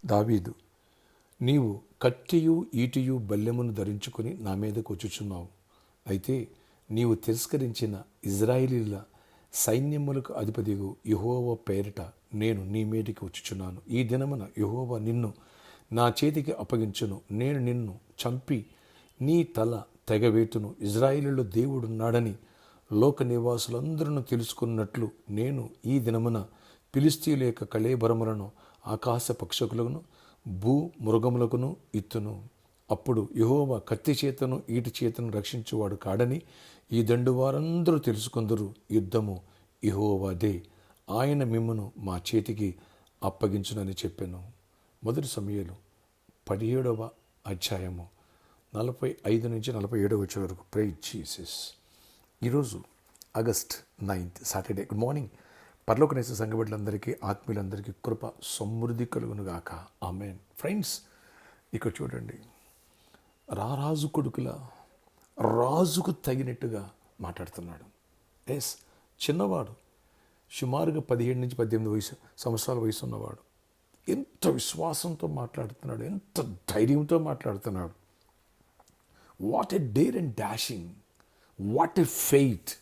దావీదు, నీవు కత్తియు ఈటియు బల్లెమును ధరించుకుని నా మీదకు వచ్చుచున్నావు. అయితే నీవు తిరస్కరించిన ఇజ్రాయేలీల సైన్యములకు అధిపతియు యెహోవా పేరిట నేను నీ మీదికి వచ్చుచున్నాను. ఈ దినమున యెహోవా నిన్ను నా చేతికి అప్పగించును. నేను నిన్ను చంపి నీ తల తెగవేతును. ఇజ్రాయేలీలో దేవుడున్నాడని లోక నివాసులందరూ తెలుసుకున్నట్లు నేను ఈ దినమున ఫిలిష్తీయుల యొక్క కళేబరములను ఆకాశ పక్షులను భూ మృగములకును ఇత్తును. అప్పుడు యెహోవా కత్తి చేతను ఈటి చేతను రక్షించువాడు కాడని ఈ దండు వారందరూ తెలుసుకుందరు. యుద్ధము యెహోవాదే, ఆయన మిమ్మును మా చేతికి అప్పగించునని చెప్పాను. మొదటి సమూయేలు 17వ అధ్యాయము 45 నుంచి 47 వచ్చే వరకు. Praise Jesus. ఈరోజు August 9th Saturday. Good morning. పరలోకనేసే సంఘబిడ్డలందరికీ, ఆత్మీయులందరికీ కృప సమృద్ధి కలుగునుగాక. ఆమేన్. ఫ్రెండ్స్, ఇక్కడ చూడండి, రారాజు కొడుకుల రాజుకు తగినట్టుగా మాట్లాడుతున్నాడు. చిన్నవాడు, సుమారుగా 17 నుంచి 18 సంవత్సరాల వయసు ఉన్నవాడు ఎంత విశ్వాసంతో మాట్లాడుతున్నాడు, ఎంత ధైర్యంతో మాట్లాడుతున్నాడు. What a dare and dashing, what a faith.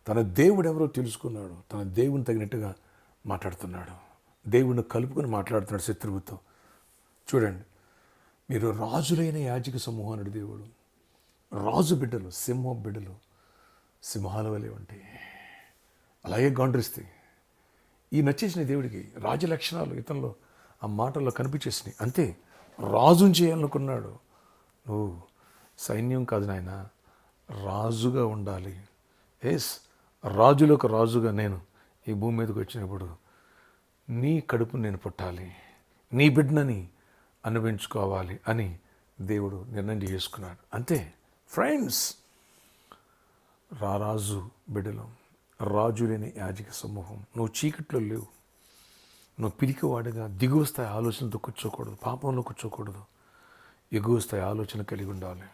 తన దేవుడు ఎవరో తెలుసుకున్నాడు, తన దేవుని తగినట్టుగా మాట్లాడుతున్నాడు, దేవుడిని కలుపుకొని మాట్లాడుతున్నాడు శత్రువుతో. చూడండి, మీరు రాజులైన యాజక సమూహం అన్నాడు దేవుడు. రాజు బిడ్డలు, సింహం బిడ్డలు సింహాల వలె ఉంటాయి, అలాగే గాండ్రిస్తాయి. ఈ నచ్చేసిన దేవుడికి రాజ లక్షణాలు ఇతనిలో ఆ మాటల్లో కనిపించేసినాయి. అంతే, రాజుని చేయాలనుకున్నాడు. నువ్వు సైన్యం కాదు నాయన, రాజుగా ఉండాలి. రాజులకు రాజుగా నేను ఈ భూమి మీదకి వచ్చినప్పుడు నీ కడుపు నేను పుట్టాలి, నీ బిడ్డనని అనుభవించుకోవాలి అని దేవుడు నిర్ణయం చేసుకున్నాడు. అంతే ఫ్రెండ్స్, రారాజు బిడ్డలు, రాజు లేని యాజక సమూహం. నువ్వు చీకట్లో లేవు, నువ్వు పిరికివాడిగా దిగువ స్థాయి ఆలోచనతో కూర్చోకూడదు, పాపంలో కూర్చోకూడదు, ఎగువ స్థాయి ఆలోచన కలిగి ఉండాలి.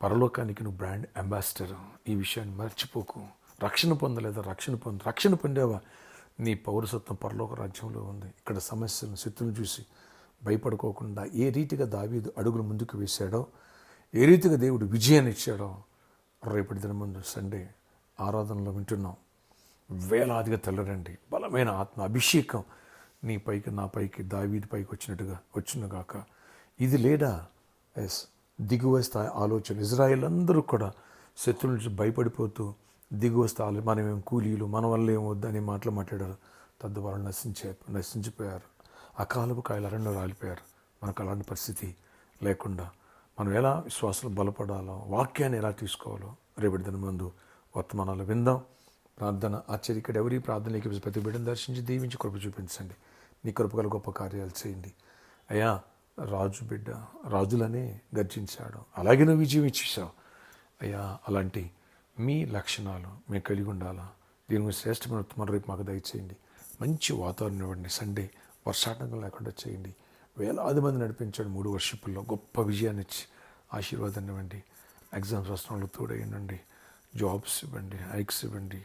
పరలోకానికి నువ్వు బ్రాండ్ అంబాసిడర్. ఈ విషయాన్ని మర్చిపోకు. రక్షణ పొందలేదా? రక్షణ పొందావా? నీ పౌరసత్వం పరలోక రాజ్యంలో ఉంది. ఇక్కడ సమస్యలను, శత్రువులను చూసి భయపడుకోకుండా ఏ రీతిగా దావీదు అడుగులు ముందుకు వేశాడో, ఏ రీతిగా దేవుడు విజయాన్ని ఇచ్చాడో రేపటి దినం ముందు సండే ఆరాధనలో వింటున్నాం. వేలాదిగా తెల్లరండి, బలమైన ఆత్మ అభిషేకం నీ పైకి, నా పైకి, దావీదు పైకి వచ్చినట్టుగా వచ్చినగాక. ఇది లేదా దిగువ స్థాయి ఆలోచన. ఇజ్రాయేల్ అందరూ కూడా శత్రువుల నుంచి భయపడిపోతూ దిగువ స్థాయి, మనమేం కూలీలు, మన వల్ల ఏమొద్దని మాటలు మాట్లాడారు. తద్వారా నశించిపోయారు. అకాలపు కాయలు అరణ్యంలో రాలిపోయారు. మనకు అలాంటి పరిస్థితి లేకుండా మనం ఎలా విశ్వాసాలు బలపడాలో, వాక్యాన్ని ఎలా తీసుకోవాలో రేపటి దినం ముందు వర్తమానాలు విందాం. ప్రార్థన ఆశ్చర్యక్కడ ఎవరి ప్రార్థనకి ప్రతి బిడ్డను దర్శించి దీవించి కృప చూపించండి. నీ కృపగల గొప్ప కార్యాలు చేయండి అయ్యా. రాజు బిడ్డ రాజులనే గర్జించాడు, అలాగే నువ్వు విజయం ఇచ్చేసావు అయ్యా. అలాంటి మీ లక్షణాలు మేము కలిగి ఉండాలా. దీని గురించి శ్రేష్టమైన ఉత్తమ రేపు మాకు దయచేయండి. మంచి వాతావరణం ఇవ్వండి. సండే వర్షాటంకం లేకుండా చేయండి. వేలాది మంది నడిపించండి. 3 వర్షిపుల్లో గొప్ప విజయాన్ని ఇచ్చి ఆశీర్వాదాన్ని ఇవ్వండి. ఎగ్జామ్స్ రాసిన వాళ్ళు తోడయ్యండి. జాబ్స్ ఇవ్వండి, హైక్స్ ఇవ్వండి,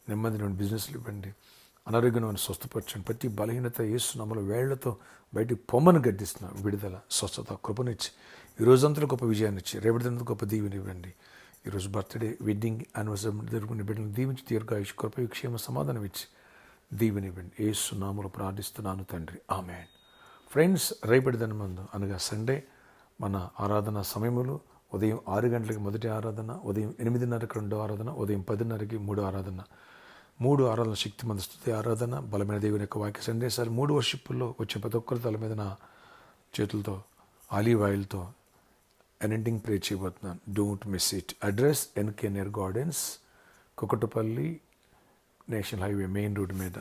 నెమ్మదిని బిజినెస్లు ఇవ్వండి. అనారోగ్యాన్ని స్వస్థపరచండి. ప్రతి బలహీనత యేసునామములో వేళ్లతో బయటికి పొమ్మను గద్దిస్తున్న విడుదల, స్వస్థత, కృపనిచ్చి ఈ రోజంతా గొప్ప విజయాన్ని ఇచ్చి రేపటి దినం గొప్ప దీవెని ఇవ్వండి. ఈరోజు బర్త్డే, వెడ్డింగ్, యానివర్సరీ జరుపుకునే బిడ్డలను దీవించి దీర్ఘాయుష్, కృప, క్షేమ, సమాధానం ఇచ్చి దీవెని ఇవ్వండి. యేసునామములో ప్రార్థిస్తున్నాను తండ్రి, ఆమేన్. ఫ్రెండ్స్, రేపటి దినం ముందు అనగా సండే మన ఆరాధన సమయములు ఉదయం 6 గంటలకి మొదటి ఆరాధన, ఉదయం 8:30కి 2వ ఆరాధన, ఉదయం 10:30కి 3వ ఆరాధన. 3 ఆరాధన శక్తిమంత స్తుతి ఆరాధన, బలమైన దేవుని యొక్క వాక్య సందేశాలు. 3 వర్షిప్పుల్లో వచ్చిన ప్రతి ఒక్కరి తల మీద నా చేతులతో ఆలివ్ ఆయిల్తో అనెండింగ్ ప్రే చేయబోతున్నాను. Don't miss it. Address NK near gardens, Kukatpally national highway main road మీద,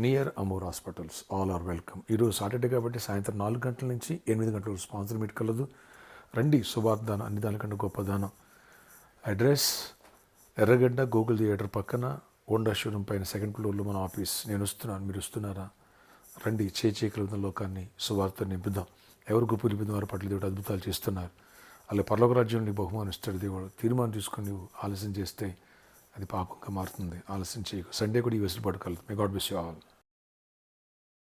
near Amor hospitals. All are welcome. ఈరోజు సాటర్డే కాబట్టి సాయంత్రం 4 గంటల నుంచి 8 గంటలకు స్పాన్సర్ మీట్ కలదు. రండి. శుభార్దానం అన్ని దానికంటే గొప్ప దానం. అడ్రస్ ఎర్రగడ్డ గూగుల్ థియేటర్ పక్కన, హోండా షోరూమ్ పైన 2nd ఫ్లోర్లో మన ఆఫీస్. నేను వస్తున్నాను, మీరు వస్తున్నారా? రండి. చేయగలుగుతున్న లోకాన్ని సువార్త నింపుదాం. ఎవరు గొప్ప నింపుదాం వారి పట్ల దేవుడు అద్భుతాలు చేస్తున్నారు. అలా పరలోక రాజ్యాన్ని బహుమానం ఇస్తాడు దేవుడు. తీర్మానం తీసుకొని నువ్వు ఆలస్యం చేస్తే అది పాపంగా మారుతుంది. ఆలస్యం చేయకు. సండే కూడా ఈ వెసులుబాటు కలదు. May God bless you all.